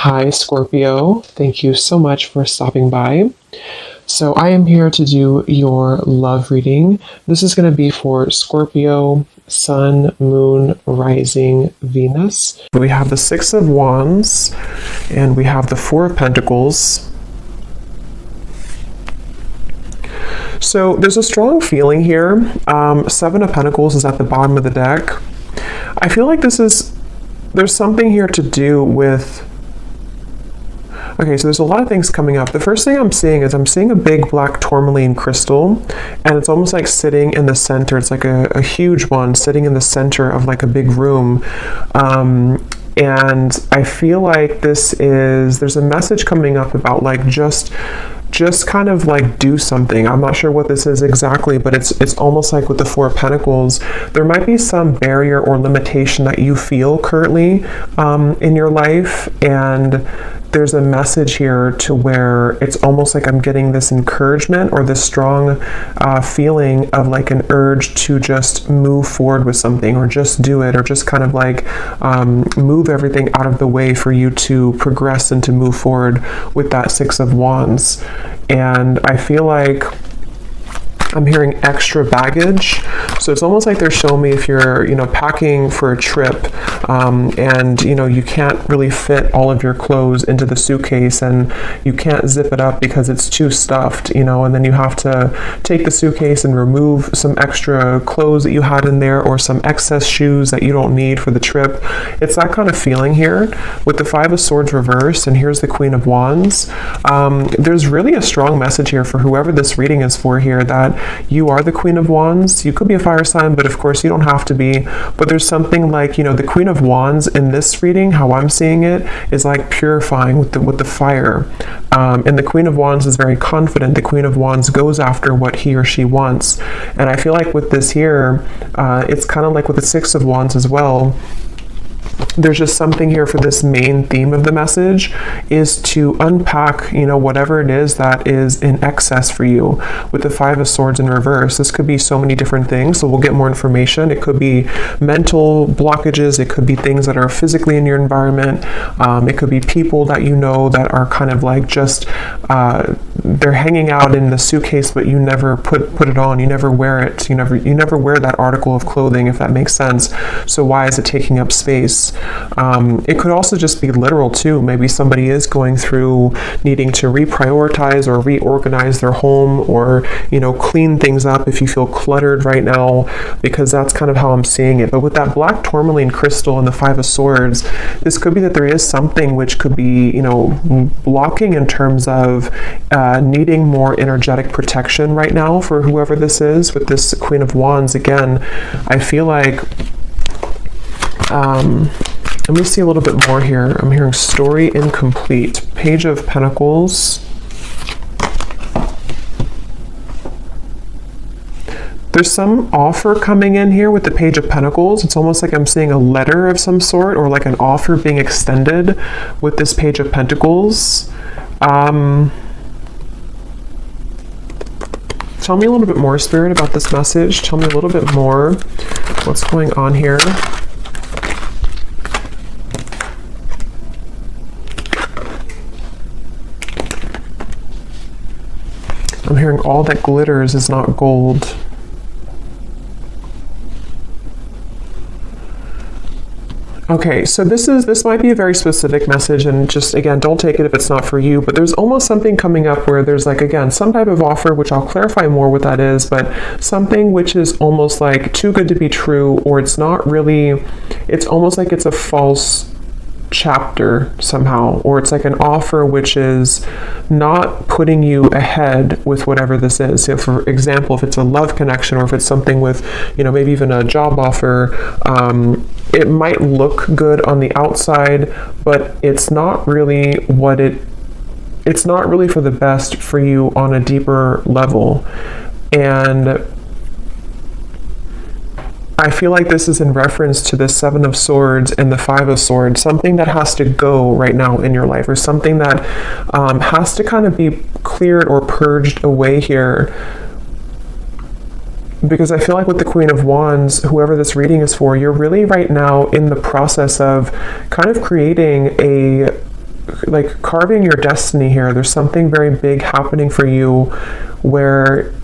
Hi, Scorpio. Thank you so much for stopping by. So, I am here to do your love reading. This is going to be for Scorpio, Sun, Moon, Rising, Venus. We have the Six of Wands and we have the Four of Pentacles. So, there's a strong feeling here. Seven of Pentacles is at the bottom of the deck. I feel like there's something here to do with. Okay, so there's a lot of things coming up. The first thing I'm seeing a big black tourmaline crystal, and it's almost like sitting in the center. It's like a huge one sitting in the center of like a big room. And I feel like there's a message coming up about like just kind of like do something. I'm not sure what this is exactly, but it's almost like with the Four of Pentacles, there might be some barrier or limitation that you feel currently in your life, and there's a message here to where it's almost like I'm getting this encouragement or this strong feeling of like an urge to just move forward with something, or just do it, or just kind of like move everything out of the way for you to progress and to move forward with that Six of Wands. And I feel like I'm hearing extra baggage. So it's almost like they're showing me if you're, packing for a trip and, you can't really fit all of your clothes into the suitcase and you can't zip it up because it's too stuffed, and then you have to take the suitcase and remove some extra clothes that you had in there or some excess shoes that you don't need for the trip. It's that kind of feeling here with the Five of Swords reversed, and here's the Queen of Wands. There's really a strong message here for whoever this reading is for here, that you are the Queen of Wands. You could be a fire sign, but of course you don't have to be. But there's something like, the Queen of Wands in this reading, how I'm seeing it, is like purifying with the fire. And the Queen of Wands is very confident. The Queen of Wands goes after what he or she wants. And I feel like with this here, it's kind of like with the Six of Wands as well. There's just something here for this main theme of the message is to unpack, whatever it is that is in excess for you. With the Five of Swords in reverse, this could be so many different things, so we'll get more information. It could be mental blockages, it could be things that are physically in your environment, it could be people that that are kind of like just they're hanging out in the suitcase, but you never put it on, you never wear it, you never wear that article of clothing, if that makes sense. So why is it taking up space? It could also just be literal too. Maybe somebody is going through needing to reprioritize or reorganize their home, or clean things up if you feel cluttered right now, because that's kind of how I'm seeing it. But with that black tourmaline crystal and the Five of Swords, this could be that there is something which could be blocking in terms of needing more energetic protection right now for whoever this is. With this Queen of Wands, again, I feel like let me see a little bit more here. I'm hearing story incomplete. Page of Pentacles. There's some offer coming in here with the Page of Pentacles. It's almost like I'm seeing a letter of some sort, or like an offer being extended with this Page of Pentacles. Tell me a little bit more, Spirit, about this message. Tell me a little bit more. What's going on here? I'm hearing all that glitters is not gold. Okay, so this might be a very specific message, and just again, don't take it if it's not for you, but there's almost something coming up where there's like, again, some type of offer, which I'll clarify more what that is, but something which is almost like too good to be true, or it's not really, it's almost like it's a false chapter somehow, or it's like an offer which is not putting you ahead with whatever this is. So for example, if it's a love connection, or if it's something with, maybe even a job offer, it might look good on the outside, but it's not really it's not really for the best for you on a deeper level. And I feel like this is in reference to the Seven of Swords and the Five of Swords, something that has to go right now in your life, or something that has to kind of be cleared or purged away here. Because I feel like with the Queen of Wands, whoever this reading is for, you're really right now in the process of kind of creating like carving your destiny here. There's something very big happening for you where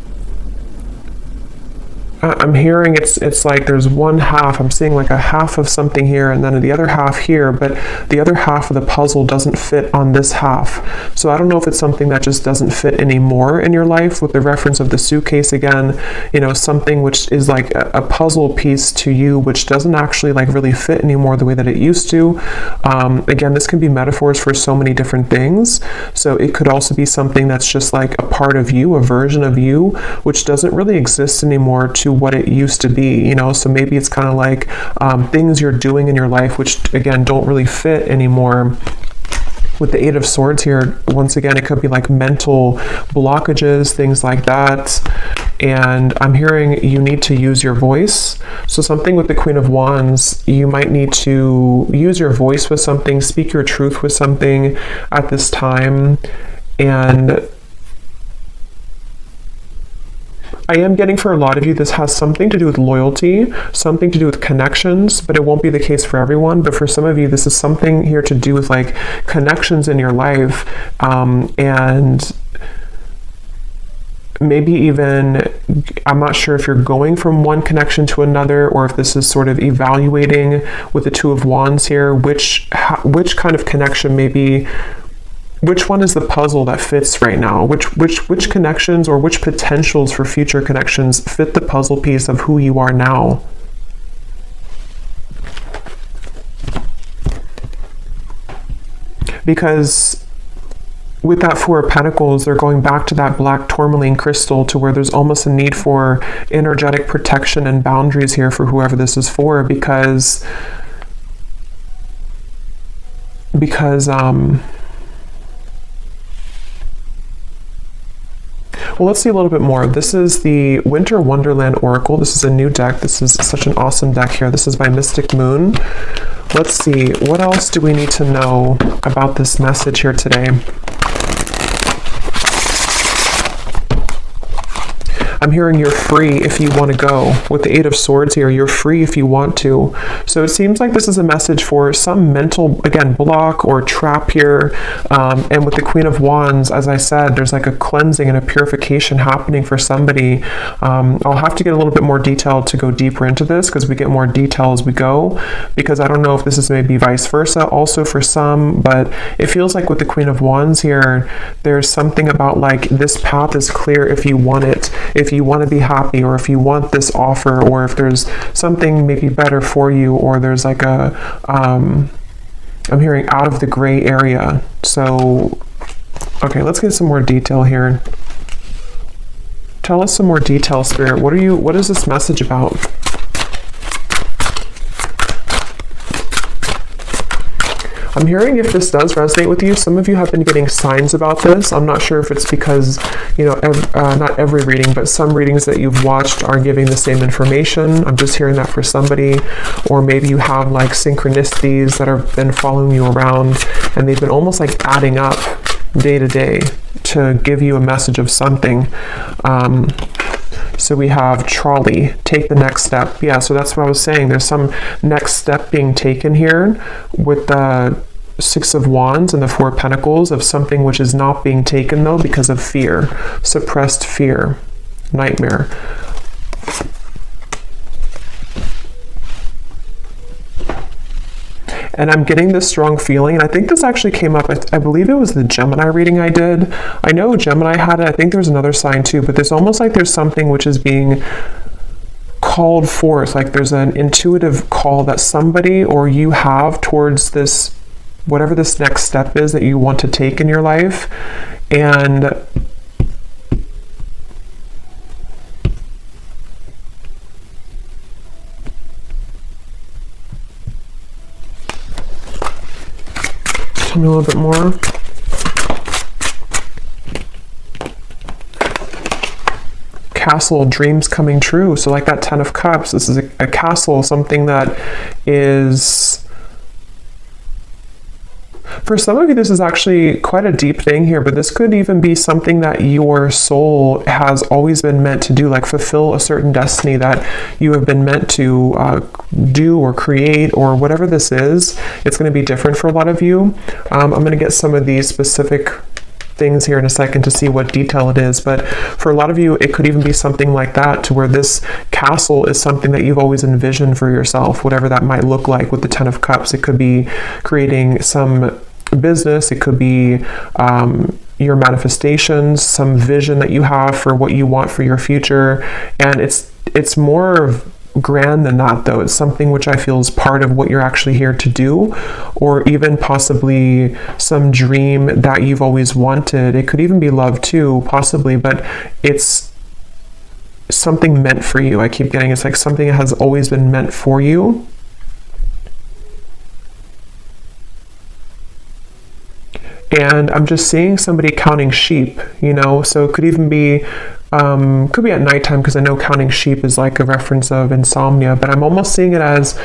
I'm hearing it's like there's one half, I'm seeing like a half of something here and then the other half here, but the other half of the puzzle doesn't fit on this half. So I don't know if it's something that just doesn't fit anymore in your life, with the reference of the suitcase again, you know, something which is like a puzzle piece to you which doesn't actually like really fit anymore the way that it used to. Again, this can be metaphors for so many different things. So it could also be something that's just like a part of you, a version of you, which doesn't really exist anymore to what it used to be, you know. So maybe it's kind of like things you're doing in your life which again don't really fit anymore. With the Eight of Swords here, once again, it could be like mental blockages, things like that. And I'm hearing you need to use your voice. So something with the Queen of Wands, you might need to use your voice with something, speak your truth with something at this time. And I am getting for a lot of you, this has something to do with loyalty, something to do with connections, but it won't be the case for everyone. But for some of you, this is something here to do with like connections in your life, and maybe even, I'm not sure if you're going from one connection to another, or if this is sort of evaluating with the Two of Wands here, which kind of connection maybe. Which one is the puzzle that fits right now? Which connections or which potentials for future connections fit the puzzle piece of who you are now? Because with that Four of Pentacles, they're going back to that black tourmaline crystal, to where there's almost a need for energetic protection and boundaries here for whoever this is for, because well, let's see a little bit more. This is the Winter Wonderland Oracle. This is a new deck. This is such an awesome deck here. This is by Mystic Moon. Let's see, what else do we need to know about this message here today? I'm hearing you're free if you want to go. With the Eight of Swords here, you're free if you want to. So it seems like this is a message for some mental, again, block or trap here. And with the Queen of Wands, as I said, there's like a cleansing and a purification happening for somebody. I'll have to get a little bit more detail to go deeper into this, because we get more detail as we go, because I don't know if this is maybe vice versa also for some, but it feels like with the Queen of Wands here, there's something about like this path is clear if you want it. If you want to be happy, or if you want this offer, or if there's something maybe better for you, or there's like a I'm hearing out of the gray area. So okay, let's get some more detail here. Tell us some more detail, Spirit. What is this message about? I'm hearing, if this does resonate with you, some of you have been getting signs about this. I'm not sure if it's because, you know, not every reading, but some readings that you've watched are giving the same information. I'm just hearing that for somebody. Or maybe you have like synchronicities that have been following you around, and they've been almost like adding up day to day to give you a message of something. So we have trolley, take the next step. Yeah, so that's what I was saying. There's some next step being taken here with the Six of Wands and the Four of Pentacles, of something which is not being taken though because of fear, suppressed fear, nightmare. And I'm getting this strong feeling, and I think this actually came up, I believe it was the Gemini reading I did. I know Gemini had it, I think there's another sign too, but there's almost like there's something which is being called forth, like there's an intuitive call that somebody or you have towards this, whatever this next step is that you want to take in your life. And tell me a little bit more. Castle, dreams coming true. So like that Ten of Cups, this is a castle, something that is, For some of you, this is actually quite a deep thing here, but this could even be something that your soul has always been meant to do, like fulfill a certain destiny that you have been meant to do or create, or whatever this is. It's going to be different for a lot of you. I'm going to get some of these specific things here in a second to see what detail it is, but for a lot of you it could even be something like that, to where this castle is something that you've always envisioned for yourself, whatever that might look like. With the Ten of Cups, it could be creating some business, it could be your manifestations, some vision that you have for what you want for your future, and it's more grand than that, though. It's something which I feel is part of what you're actually here to do, or even possibly some dream that you've always wanted. It could even be love too, possibly, but it's something meant for you. I keep getting it's like something that has always been meant for you. And I'm just seeing somebody counting sheep, you know, so it could even be could be at nighttime, because I know counting sheep is like a reference of insomnia, but I'm almost seeing it as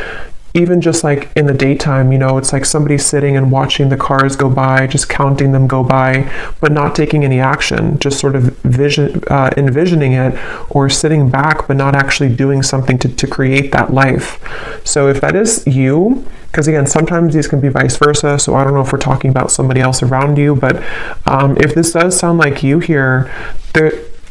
even just like in the daytime, you know, it's like somebody sitting and watching the cars go by, just counting them go by, but not taking any action, just sort of envisioning it, or sitting back but not actually doing something to create that life. So if that is you, because again, sometimes these can be vice versa, so I don't know if we're talking about somebody else around you, but if this does sound like you here,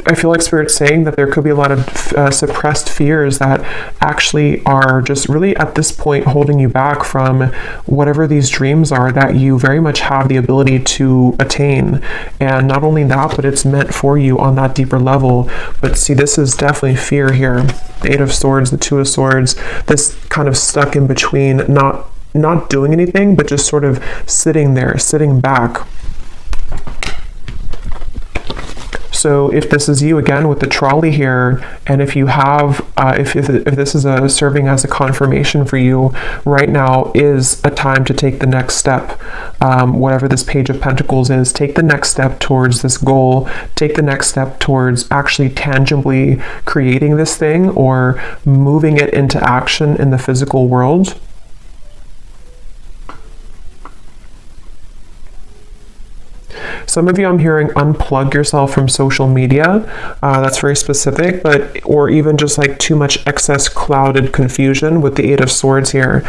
I feel like Spirit's saying that there could be a lot of suppressed fears that actually are just really at this point holding you back from whatever these dreams are that you very much have the ability to attain. And not only that, but it's meant for you on that deeper level. But see, this is definitely fear here. The Eight of Swords, the Two of Swords, this kind of stuck in between, not doing anything, but just sort of sitting there, sitting back. So if this is you, again, with the trolley here, and if you have, if this is serving as a confirmation for you, right now is a time to take the next step. Whatever this Page of Pentacles is, take the next step towards this goal. Take the next step towards actually tangibly creating this thing, or moving it into action in the physical world. Some of you, I'm hearing, unplug yourself from social media. That's very specific, or even just like too much excess clouded confusion with the Eight of Swords here,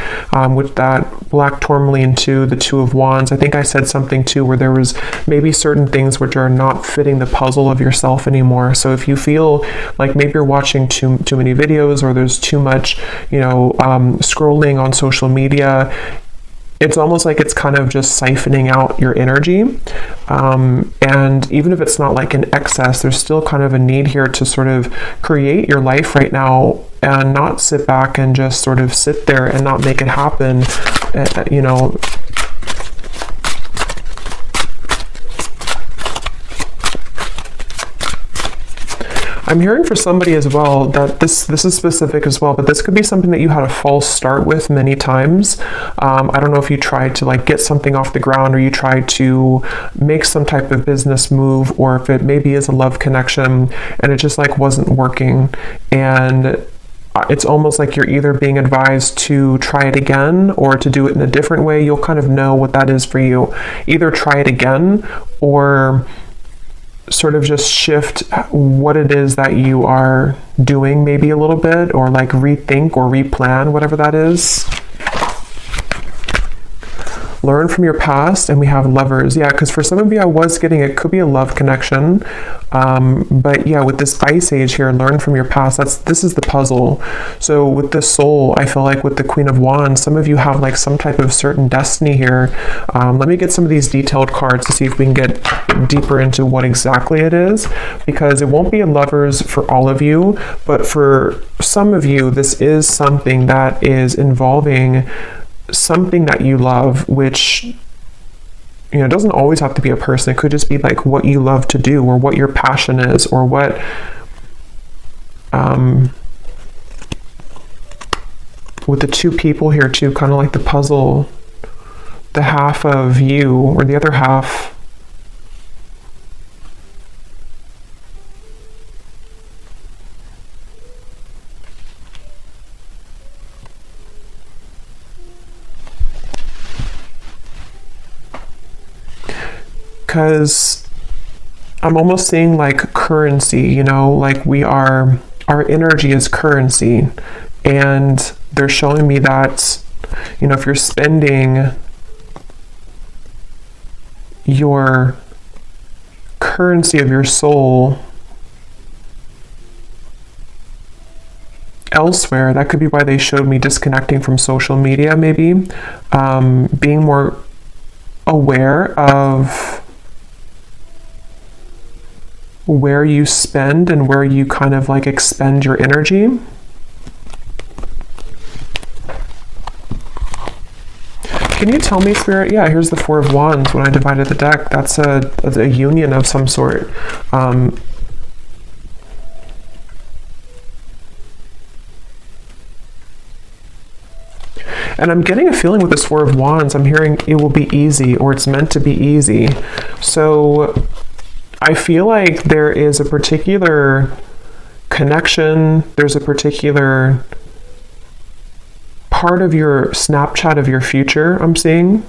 with that black tourmaline to the Two of Wands. I think I said something too where there was maybe certain things which are not fitting the puzzle of yourself anymore. So if you feel like maybe you're watching too many videos, or there's too much, you know, scrolling on social media, it's almost like it's kind of just siphoning out your energy. And even if it's not like an excess, there's still kind of a need here to sort of create your life right now, and not sit back and just sort of sit there and not make it happen, you know. I'm hearing for somebody as well that this is specific as well, but this could be something that you had a false start with many times. I don't know if you tried to like get something off the ground, or you tried to make some type of business move, or if it maybe is a love connection and it just like wasn't working. And it's almost like you're either being advised to try it again, or to do it in a different way. You'll kind of know what that is for you. Either try it again, or sort of just shift what it is that you are doing maybe a little bit, or like rethink or replan, whatever that is. Learn from your past, and we have Lovers. Yeah, because for some of you, I was getting, it could be a love connection, but yeah, with this Ice Age here, learn from your past. This is the puzzle. So with the Soul, I feel like with the Queen of Wands, some of you have like some type of certain destiny here. Let me get some of these detailed cards to see if we can get deeper into what exactly it is, because it won't be a Lovers for all of you, but for some of you, this is something that is involving something that you love, which, you know, doesn't always have to be a person. It could just be like what you love to do, or what your passion is, or what with the two people here too, kind of like the puzzle, the half of you, or the other half. because I'm almost seeing like currency, you know, like our energy is currency. And they're showing me that, you know, if you're spending your currency of your soul elsewhere, that could be why they showed me disconnecting from social media, maybe. Being more aware of where you spend and where you kind of like expend your energy. Can you tell me, Spirit? Yeah, here's the Four of Wands. When I divided the deck, that's a union of some sort. And I'm getting a feeling with this Four of Wands, I'm hearing it will be easy, or it's meant to be easy. So I feel like there is a particular connection, there's a particular part of your Snapchat of your future I'm seeing.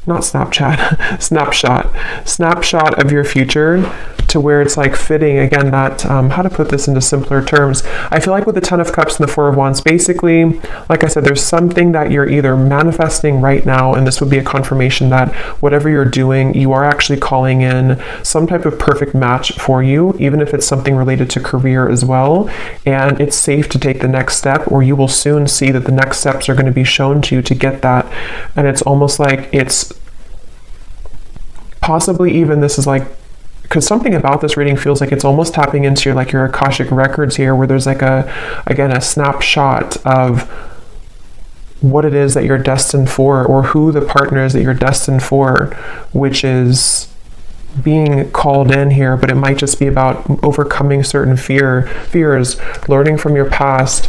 Not Snapchat, snapshot of your future, to where it's like fitting, again, that, how to put this into simpler terms. I feel like with the Ten of Cups and the Four of Wands, basically, like I said, there's something that you're either manifesting right now, and this would be a confirmation that whatever you're doing, you are actually calling in some type of perfect match for you, even if it's something related to career as well. And it's safe to take the next step, or you will soon see that the next steps are going to be shown to you to get that. And it's almost like it's possibly even, this is like, because something about this reading feels like it's almost tapping into your Akashic records here, where there's like a snapshot of what it is that you're destined for, or who the partner is that you're destined for, which is being called in here. But it might just be about overcoming certain fears, learning from your past,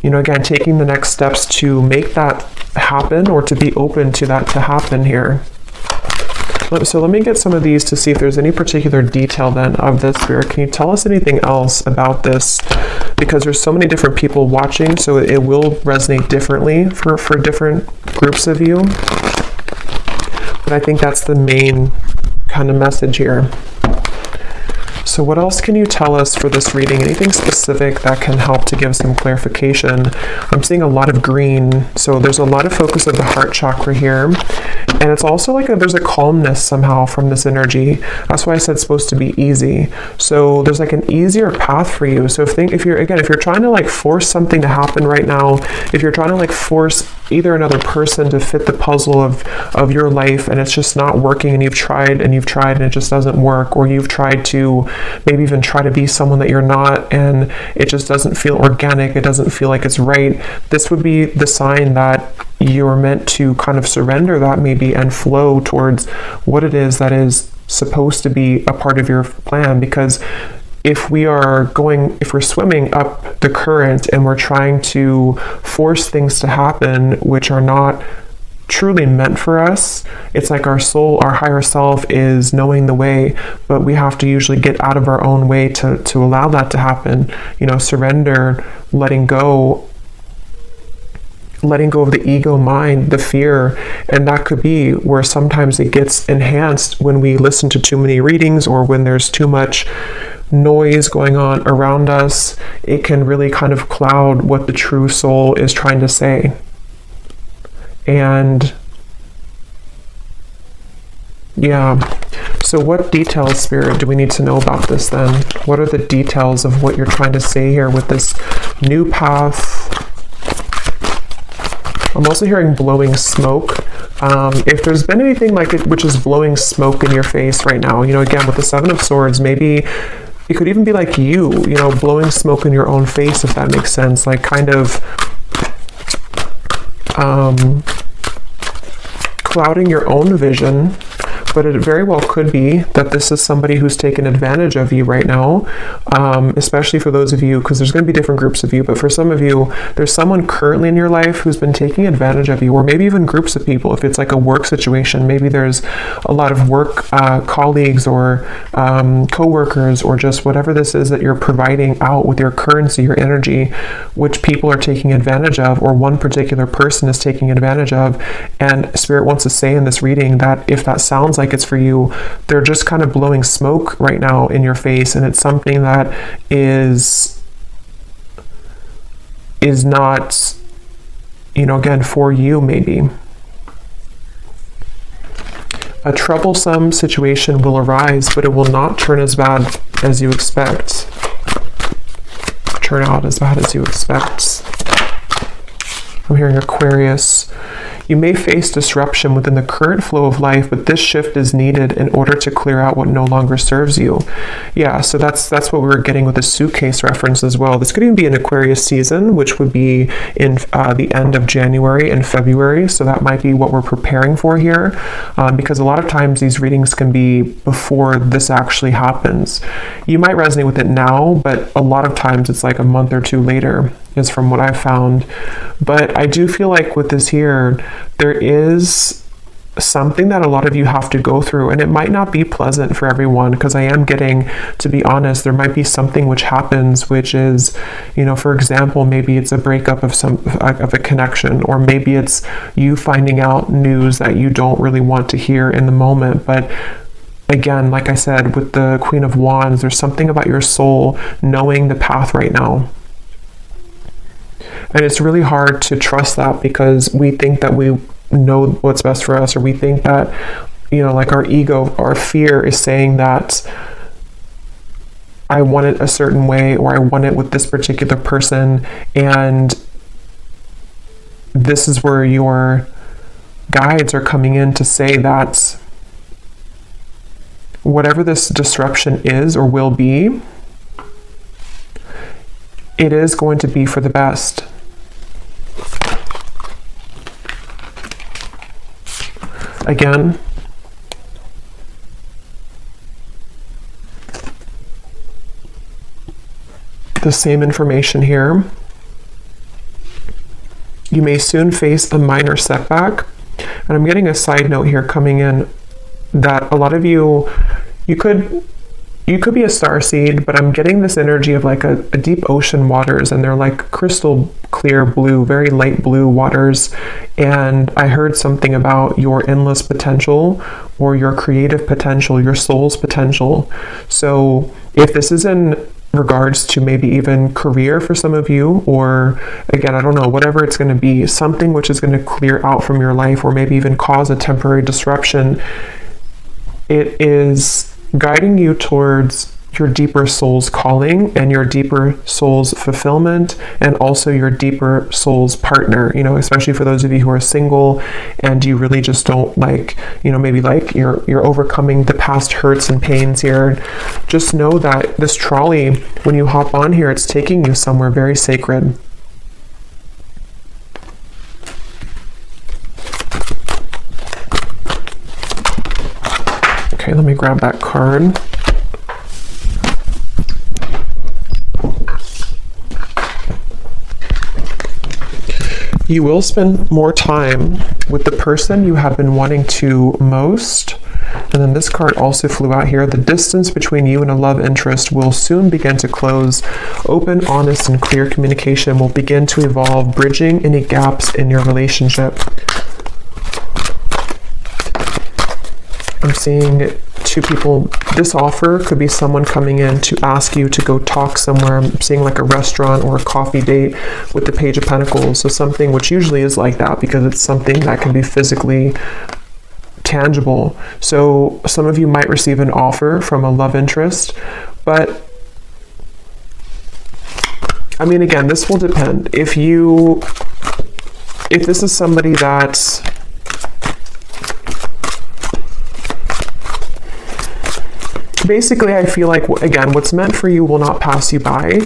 you know, again, taking the next steps to make that happen, or to be open to that to happen here. So let me get some of these to see if there's any particular detail then of this, Spirit. Can you tell us anything else about this? Because there's so many different people watching, so it will resonate differently for different groups of you. But I think that's the main kind of message here. So what else can you tell us for this reading? Anything specific that can help to give some clarification? I'm seeing a lot of green, so there's a lot of focus of the heart chakra here. And it's also like there's a calmness somehow from this energy. That's why I said it's supposed to be easy. So there's like an easier path for you. So if you're trying to like force something to happen right now, if you're trying to like force either another person to fit the puzzle of your life, and it's just not working, and you've tried and it just doesn't work, or you've tried to maybe even try to be someone that you're not, and it just doesn't feel organic, it doesn't feel like it's right, this would be the sign that you're meant to kind of surrender that maybe and flow towards what it is that is supposed to be a part of your plan. Because if we're swimming up the current and we're trying to force things to happen which are not truly meant for us, it's like our soul, our higher self is knowing the way, but we have to usually get out of our own way to allow that to happen. You know, surrender, letting go of the ego mind, the fear. And that could be where sometimes it gets enhanced when we listen to too many readings, or when there's too much noise going on around us. It can really kind of cloud what the true soul is trying to say. And yeah, so what details, Spirit, do we need to know about this then? What are the details of what you're trying to say here with this new path? I'm also hearing blowing smoke. If there's been anything like it which is blowing smoke in your face right now, you know, again, with the Seven of Swords, maybe it could even be like you know, blowing smoke in your own face, if that makes sense, like kind of clouding your own vision. but it very well could be that this is somebody who's taken advantage of you right now, especially for those of you, because there's going to be different groups of you, but for some of you, there's someone currently in your life who's been taking advantage of you, or maybe even groups of people. If it's like a work situation, maybe there's a lot of work colleagues or co-workers, or just whatever this is that you're providing out with your currency, your energy, which people are taking advantage of, or one particular person is taking advantage of. And Spirit wants to say in this reading that if that sounds like it's for you, they're just kind of blowing smoke right now in your face, and it's something that is not, you know, again, for you maybe. A troublesome situation will arise, but it will not turn as bad as you expect. Turn out as bad as you expect. I'm hearing Aquarius. You may face disruption within the current flow of life, but this shift is needed in order to clear out what no longer serves you. Yeah, so that's what we were getting with the suitcase reference as well. This could even be an Aquarius season, which would be in the end of January and February. So that might be what we're preparing for here, because a lot of times these readings can be before this actually happens. You might resonate with it now, but a lot of times it's like a month or two later, is from what I've found. But I do feel like with this here, there is something that a lot of you have to go through, and it might not be pleasant for everyone, because I am getting, to be honest, there might be something which happens, which is, you know, for example, maybe it's a breakup of a connection, or maybe it's you finding out news that you don't really want to hear in the moment. But again, like I said, with the Queen of Wands, there's something about your soul knowing the path right now. And it's really hard to trust that, because we think that we know what's best for us, or we think that, you know, like our ego, our fear is saying that I want it a certain way, or I want it with this particular person. And this is where your guides are coming in to say that whatever this disruption is or will be, it is going to be for the best. Again, the same information here. You may soon face a minor setback. And I'm getting a side note here coming in that a lot of you could be a starseed, but I'm getting this energy of like a deep ocean waters, and they're like crystal clear blue, very light blue waters. And I heard something about your endless potential, or your creative potential, your soul's potential. So if this is in regards to maybe even career for some of you, or again, I don't know, whatever it's going to be, something which is going to clear out from your life, or maybe even cause a temporary disruption, it is guiding you towards your deeper soul's calling and your deeper soul's fulfillment, and also your deeper soul's partner, you know, especially for those of you who are single and you really just don't like, you know, maybe like you're overcoming the past hurts and pains here. Just know that this trolley, when you hop on here, it's taking you somewhere very sacred. Okay, let me grab that card. You will spend more time with the person you have been wanting to most. And then this card also flew out here. The distance between you and a love interest will soon begin to close. Open, honest, and clear communication will begin to evolve, bridging any gaps in your relationship. I'm seeing two people. This offer could be someone coming in to ask you to go talk somewhere. I'm seeing like a restaurant or a coffee date with the Page of Pentacles. So something which usually is like that, because it's something that can be physically tangible. So some of you might receive an offer from a love interest, but I mean, again, this will depend. If this is somebody that basically, I feel like, again, what's meant for you will not pass you by.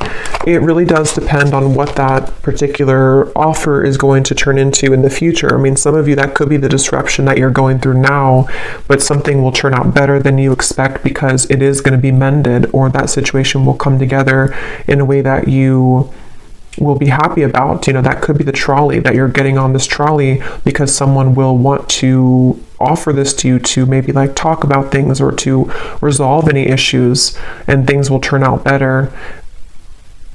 It really does depend on what that particular offer is going to turn into in the future. I mean, some of you, that could be the disruption that you're going through now, but something will turn out better than you expect because it is going to be mended, or that situation will come together in a way that you will be happy about. You know, that could be the trolley, that you're getting on this trolley because someone will want to offer this to you to maybe like talk about things or to resolve any issues, and things will turn out better.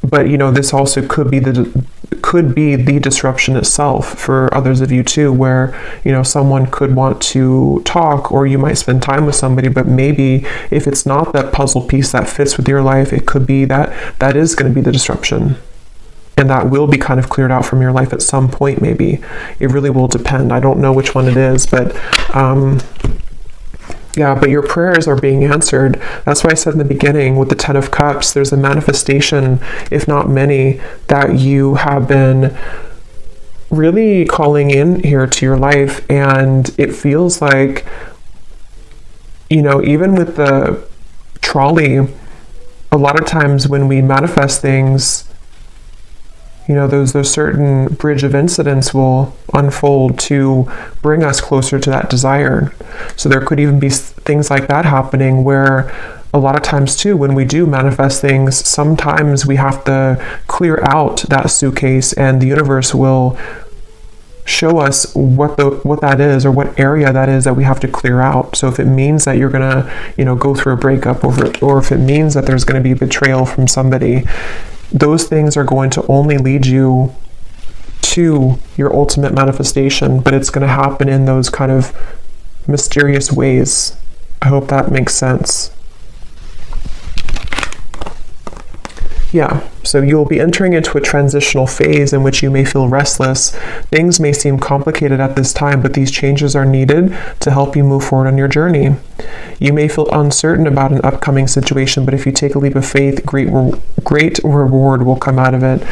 But you know, this also could be the disruption itself for others of you too, where, you know, someone could want to talk, or you might spend time with somebody, but maybe if it's not that puzzle piece that fits with your life, it could be that is going to be the disruption. And that will be kind of cleared out from your life at some point, maybe. It really will depend. I don't know which one it is, but yeah, but your prayers are being answered. That's why I said in the beginning with the 10 of Cups, there's a manifestation, if not many, that you have been really calling in here to your life. And it feels like, you know, even with the trolley, a lot of times when we manifest things, you know, those certain bridge of incidents will unfold to bring us closer to that desire. So there could even be things like that happening, where a lot of times too, when we do manifest things, sometimes we have to clear out that suitcase, and the universe will show us what that is, or what area that is that we have to clear out. So if it means that you're gonna, you know, go through a breakup, or if it means that there's going to be betrayal from somebody, those things are going to only lead you to your ultimate manifestation, but it's going to happen in those kind of mysterious ways. I hope that makes sense. Yeah, so you'll be entering into a transitional phase in which you may feel restless. Things may seem complicated at this time, but these changes are needed to help you move forward on your journey. You may feel uncertain about an upcoming situation, but if you take a leap of faith, great reward will come out of it.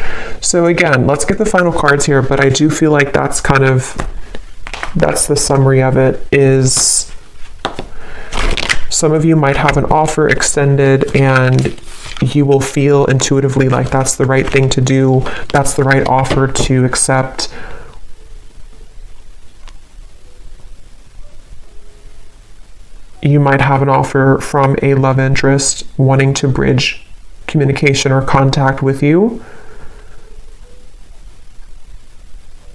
So again, let's get the final cards here, but I do feel like that's the summary of it. Is some of you might have an offer extended, and you will feel intuitively like that's the right thing to do, that's the right offer to accept. You might have an offer from a love interest wanting to bridge communication or contact with you.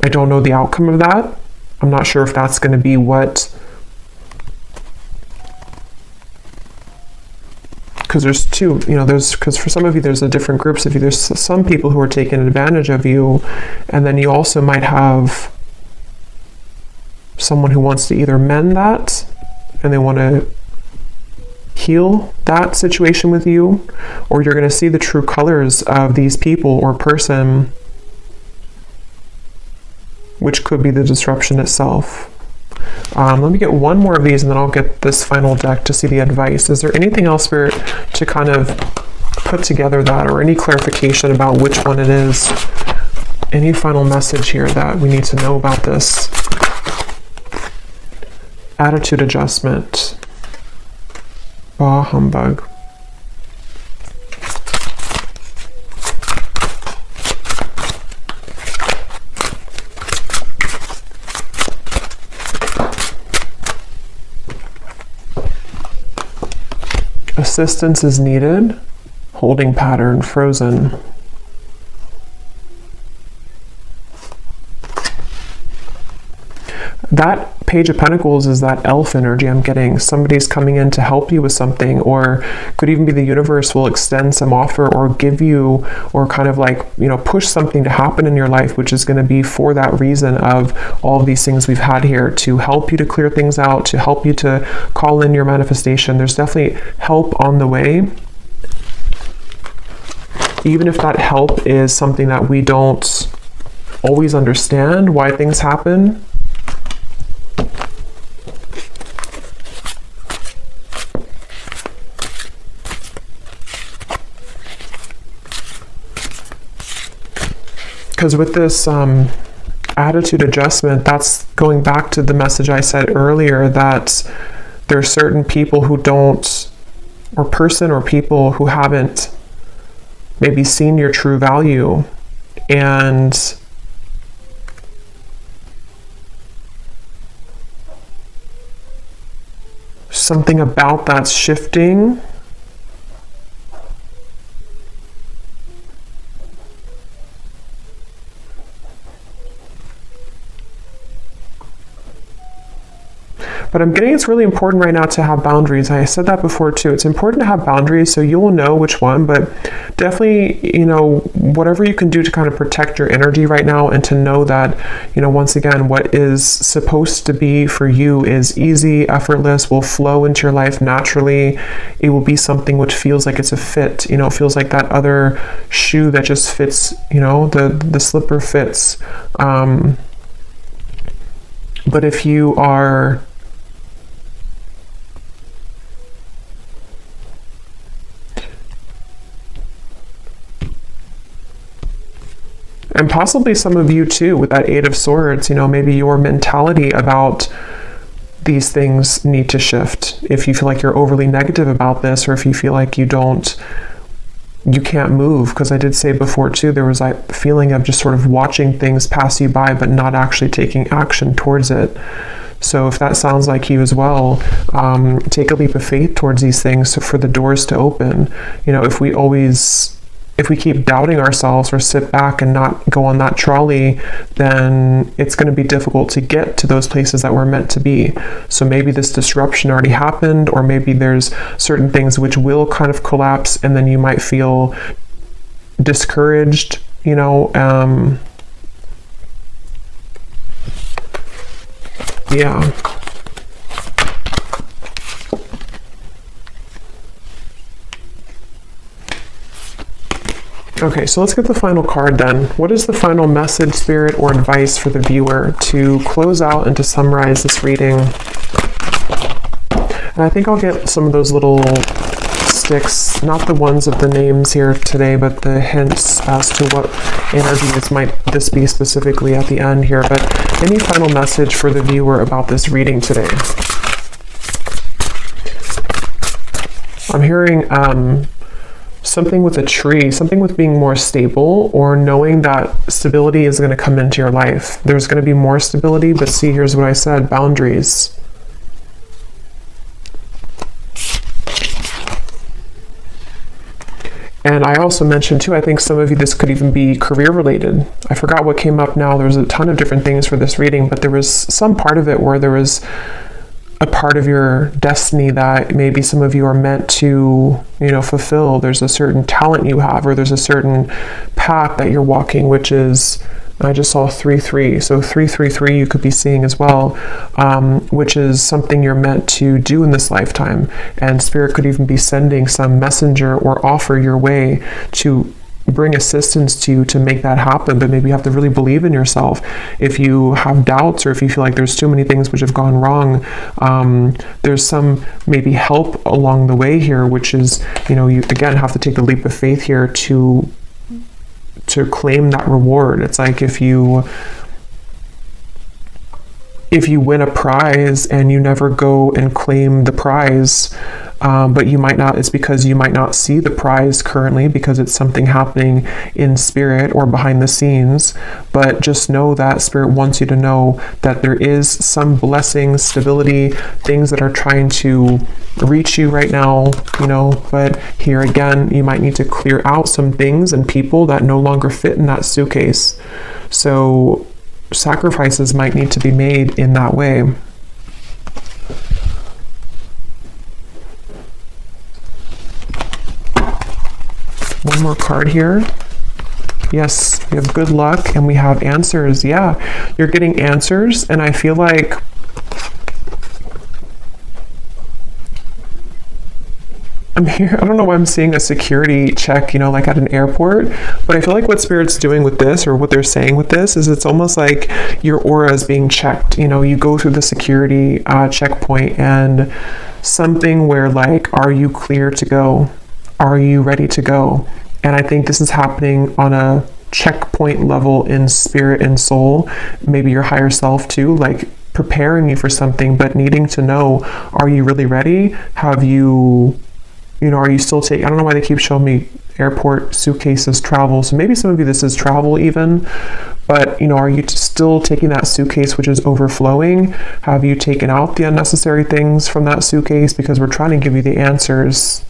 I don't know the outcome of that. I'm not sure if that's going to be what, because there's two, you know, because for some of you, there's a different groups of you. There's some people who are taking advantage of you, and then you also might have someone who wants to either mend that, and they want to heal that situation with you, or you're going to see the true colors of these people or person, which could be the disruption itself. Let me get one more of these, and then I'll get this final deck to see the advice. Is there anything else, Spirit, to kind of put together that, or any clarification about which one it is? Any final message here that we need to know about this? Attitude adjustment. Bah humbug. Assistance is needed. Holding pattern, frozen. That Page of Pentacles is that elf energy I'm getting. Somebody's coming in to help you with something, or could even be the universe will extend some offer or give you, or kind of like, you know, push something to happen in your life, which is going to be for that reason of all of these things we've had here, to help you to clear things out, to help you to call in your manifestation. There's definitely help on the way. Even if that help is something that we don't always understand why things happen. Because with this attitude adjustment, that's going back to the message I said earlier, that there are certain people who don't or person or people who haven't maybe seen your true value, and something about that's shifting. But I'm getting it's really important right now to have boundaries. I said that before too. It's important to have boundaries so you will know which one, but definitely, you know, whatever you can do to kind of protect your energy right now, and to know that, you know, once again, what is supposed to be for you is easy, effortless, will flow into your life naturally. It will be something which feels like it's a fit, you know, it feels like that other shoe that just fits, you know, the slipper fits. But if you are and possibly some of you too, with that Eight of Swords, you know, maybe your mentality about these things need to shift. If you feel like you're overly negative about this, or if you feel like you can't move, because I did say before too, there was that feeling of just sort of watching things pass you by, but not actually taking action towards it. So if that sounds like you as well, take a leap of faith towards these things for the doors to open. You know, if we keep doubting ourselves or sit back and not go on that trolley, then it's going to be difficult to get to those places that we're meant to be. So maybe this disruption already happened, or maybe there's certain things which will kind of collapse, and then you might feel discouraged, you know. Yeah. Okay, so let's get the final card then. What is the final message, spirit, or advice for the viewer to close out and to summarize this reading? And I think I'll get some of those little sticks, not the ones of the names here today, but the hints as to what energies might this be specifically at the end here. But any final message for the viewer about this reading today? I'm hearing something with a tree, something with being more stable, or knowing that stability is going to come into your life. There's going to be more stability, but see, here's what I said, boundaries. And I also mentioned too, I think some of you, this could even be career related. I forgot what came up now. There's a ton of different things for this reading, but there was some part of it where there was a part of your destiny that maybe some of you are meant to, you know, fulfill. There's a certain talent you have, or there's a certain path that you're walking, which is, I just saw 3-3. So 3-3-3 you could be seeing as well, which is something you're meant to do in this lifetime. And Spirit could even be sending some messenger or offer your way to bring assistance to you to make that happen. But maybe you have to really believe in yourself. If you have doubts, or if you feel like there's too many things which have gone wrong, there's some maybe help along the way here, which is, you know, you again have to take the leap of faith here to claim that reward. It's like if you win a prize and you never go and claim the prize, but you might not, it's because you might not see the prize currently because it's something happening in spirit or behind the scenes. But just know that Spirit wants you to know that there is some blessing, stability, things that are trying to reach you right now, you know. But here again, you might need to clear out some things and people that no longer fit in that suitcase. So sacrifices might need to be made in that way. One more card here. Yes, we have good luck and we have answers. Yeah, you're getting answers, and I feel like I'm here. I don't know why I'm seeing a security check, you know, like at an airport, but I feel like what Spirit's doing with this, or what they're saying with this, is it's almost like your aura is being checked. You know, you go through the security checkpoint, and something where like, are you clear to go? Are you ready to go? And I think this is happening on a checkpoint level in spirit and soul, maybe your higher self too, like preparing you for something, but needing to know, are you really ready? Have you You know, are you still taking, I don't know why they keep showing me airport, suitcases, travel. So maybe some of you, this is travel even, but you know, are you still taking that suitcase which is overflowing? Have you taken out the unnecessary things from that suitcase? Because we're trying to give you the answers.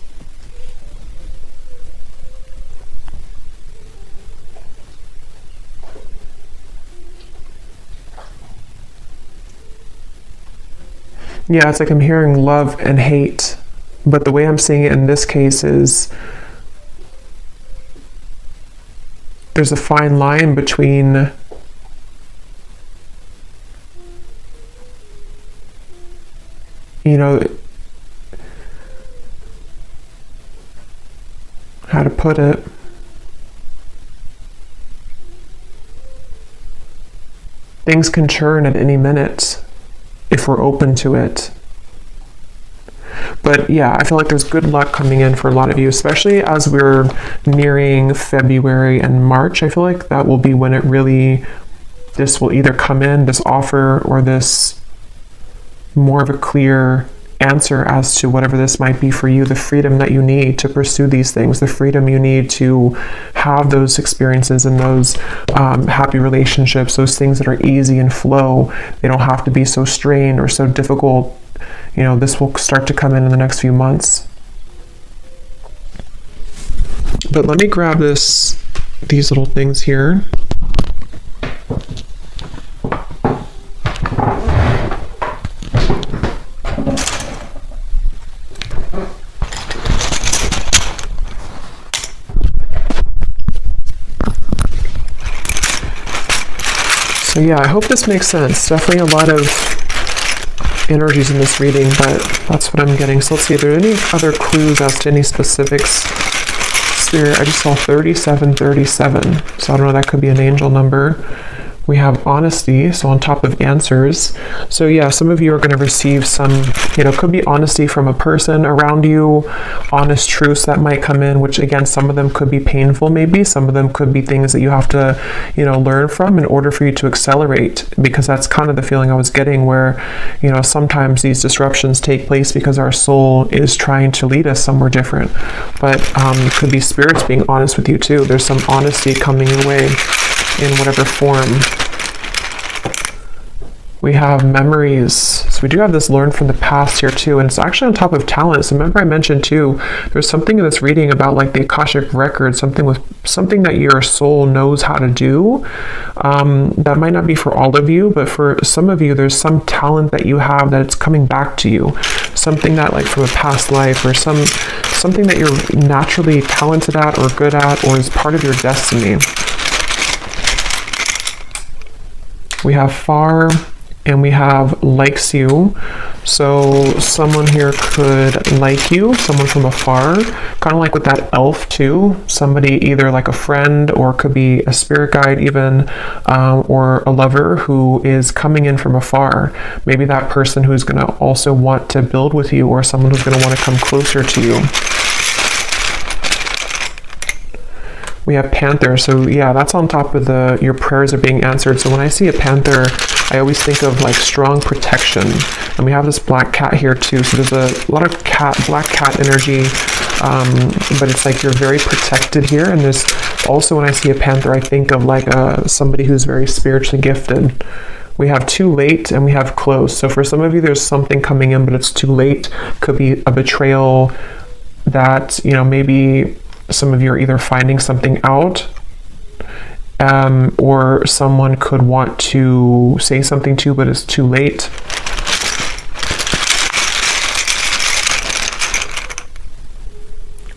Yeah, it's like I'm hearing love and hate, but the way I'm seeing it in this case is there's a fine line between you know, how to put it. Things can churn at any minute if we're open to it. But yeah, I feel like there's good luck coming in for a lot of you, especially as we're nearing February and March. I feel like that will be when it really, this will either come in, this offer, or this more of a clear answer as to whatever this might be for you, the freedom that you need to pursue these things, the freedom you need to have those experiences and those happy relationships, those things that are easy and flow. They don't have to be so strained or so difficult. You know, this will start to come in the next few months. But let me grab these little things here. So yeah, I hope this makes sense. Definitely a lot of energies in this reading, but that's what I'm getting. So let's see if there are any other clues as to any specifics. Spirit, I just saw 3737. So I don't know, that could be an angel number. We have honesty, so on top of answers. So yeah, some of you are going to receive some, you know, could be honesty from a person around you, honest truths that might come in, which again, some of them could be painful maybe, some of them could be things that you have to, you know, learn from in order for you to accelerate, because that's kind of the feeling I was getting where, you know, sometimes these disruptions take place because our soul is trying to lead us somewhere different. But it could be spirits being honest with you too. There's some honesty coming your way in whatever form. We have memories. So we do have this learn from the past here too, and it's actually on top of talent. So remember I mentioned too, there's something in this reading about like the Akashic record, something that your soul knows how to do. That might not be for all of you, but for some of you, there's some talent that you have that it's coming back to you. Something that like from a past life, or something that you're naturally talented at or good at, or is part of your destiny. We have far, and we have likes you. So someone here could like you, someone from afar, kind of like with that elf too. Somebody either like a friend, or could be a spirit guide even, or a lover who is coming in from afar. Maybe that person who's going to also want to build with you, or someone who's going to want to come closer to you. We have panther. So yeah, that's on top of your prayers are being answered. So when I see a panther, I always think of like strong protection. And we have this black cat here too. So there's a lot of black cat energy, but it's like you're very protected here. And there's also, when I see a panther, I think of like somebody who's very spiritually gifted. We have too late, and we have close. So for some of you, there's something coming in, but it's too late. Could be a betrayal that, you know, maybe some of you are either finding something out, or someone could want to say something to you, but it's too late.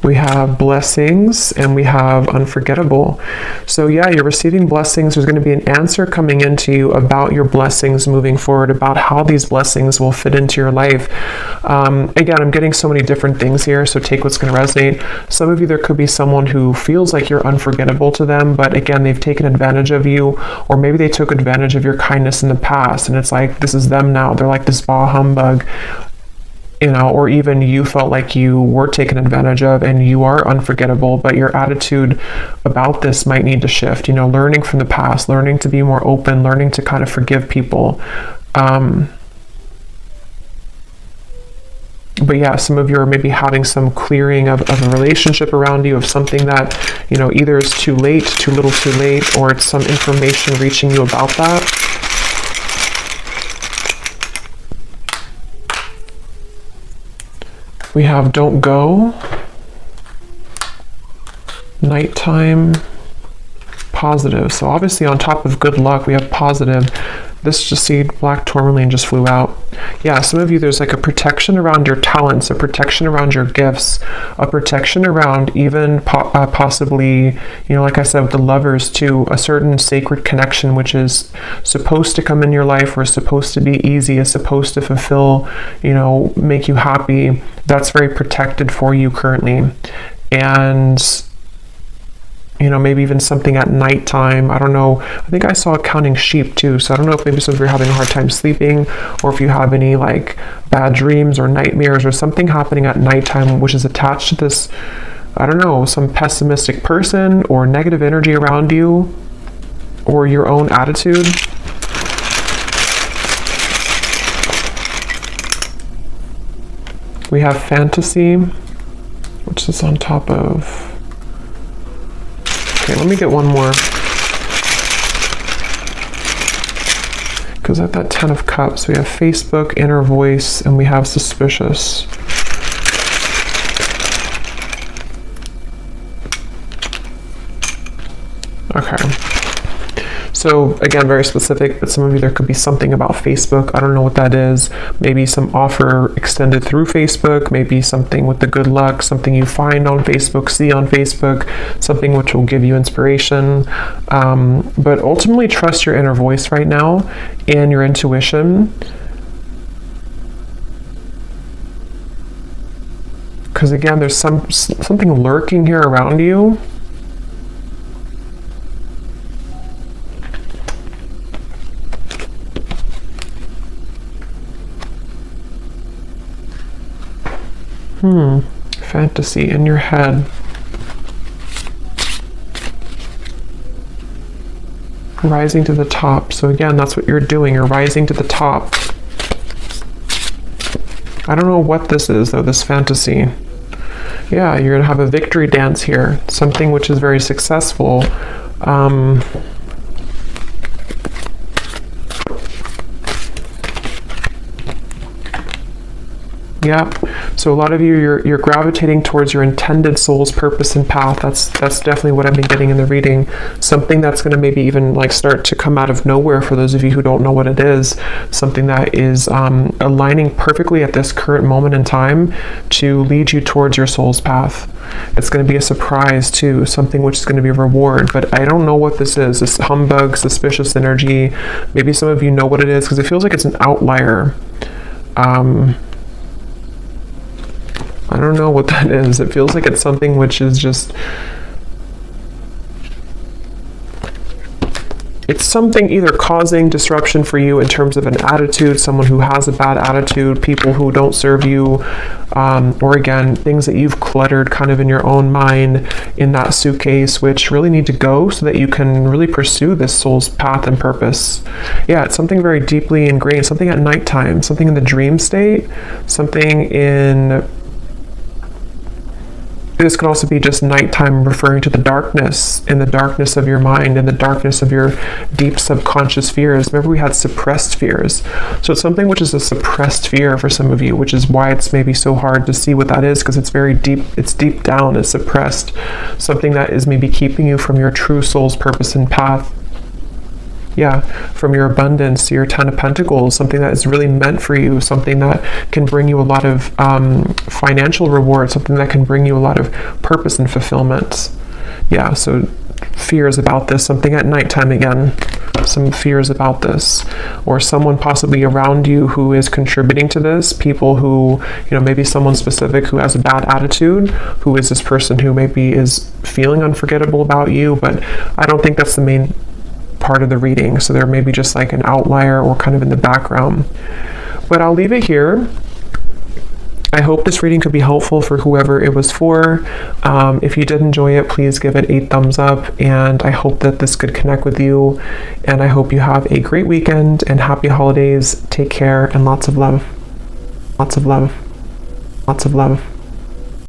We have blessings, and we have unforgettable. So yeah, you're receiving blessings. There's going to be an answer coming into you about your blessings moving forward, about how these blessings will fit into your life. Again, I'm getting so many different things here, so take what's going to resonate. Some of you, there could be someone who feels like you're unforgettable to them, but again, they've taken advantage of you, or maybe they took advantage of your kindness in the past, and it's like, this is them now. They're like this bah humbug. You know, or even you felt like you were taken advantage of and you are unforgettable, but your attitude about this might need to shift. You know, learning from the past, learning to be more open, learning to kind of forgive people. But yeah, some of you are maybe having some clearing of a relationship around you, of something that, you know, either is too late, too little too late, or it's some information reaching you about that. We have don't go, nighttime, positive. So obviously on top of good luck, we have positive. This just seed, black tourmaline, just flew out. Yeah, some of you, there's like a protection around your talents, a protection around your gifts, a protection around even possibly, you know, like I said with the lovers too, a certain sacred connection which is supposed to come in your life, or is supposed to be easy, is supposed to fulfill, you know, make you happy. That's very protected for you currently. And you know, maybe even something at nighttime. I don't know. I think I saw counting sheep too. So I don't know if maybe some of you are having a hard time sleeping, or if you have any like bad dreams or nightmares or something happening at nighttime, which is attached to this, I don't know, some pessimistic person or negative energy around you, or your own attitude. We have fantasy, which is on top of. Okay, let me get one more. Because at that 10 of Cups, we have Facebook, inner voice, and we have suspicious. Okay. So again, very specific, but some of you, there could be something about Facebook. I don't know what that is. Maybe some offer extended through Facebook, maybe something with the good luck, something you find on Facebook, see on Facebook, something which will give you inspiration. But ultimately trust your inner voice right now and your intuition. Because again, there's something lurking here around you. Fantasy in your head. Rising to the top. So again, that's what you're doing. You're rising to the top. I don't know what this is though, this fantasy. Yeah, you're gonna have a victory dance here. Something which is very successful. Yeah, so a lot of you, you're gravitating towards your intended soul's purpose and path. That's definitely what I've been getting in the reading. Something that's going to maybe even like start to come out of nowhere for those of you who don't know what it is. Something that is aligning perfectly at this current moment in time to lead you towards your soul's path. It's going to be a surprise too, something which is going to be a reward, but I don't know what this is. This humbug, suspicious energy. Maybe some of you know what it is because it feels like it's an outlier. I don't know what that is. It feels like it's something which is just, it's something either causing disruption for you in terms of an attitude, someone who has a bad attitude, people who don't serve you, or again, things that you've cluttered kind of in your own mind in that suitcase, which really need to go so that you can really pursue this soul's path and purpose. Yeah, it's something very deeply ingrained, something at nighttime, something in the dream state, something in... This could also be just nighttime, referring to the darkness, in the darkness of your mind, in the darkness of your deep subconscious fears. Remember, we had suppressed fears. So it's something which is a suppressed fear for some of you, which is why it's maybe so hard to see what that is, because it's very deep, it's deep down, it's suppressed. Something that is maybe keeping you from your true soul's purpose and path. Yeah, from your abundance to your 10 of Pentacles, something that is really meant for you, something that can bring you a lot of financial reward, something that can bring you a lot of purpose and fulfillment. Yeah, so fears about this, something at nighttime again, some fears about this, or someone possibly around you who is contributing to this, people who, you know, maybe someone specific who has a bad attitude, who is this person who maybe is feeling unforgettable about you, but I don't think that's the main part of the reading, so there may be just like an outlier or kind of in the background. But I'll leave it here. I hope this reading could be helpful for whoever it was for. If you did enjoy it, please give it a thumbs up, and I hope that this could connect with you, and I hope you have a great weekend and happy holidays. Take care and lots of love. Lots of love. Lots of love.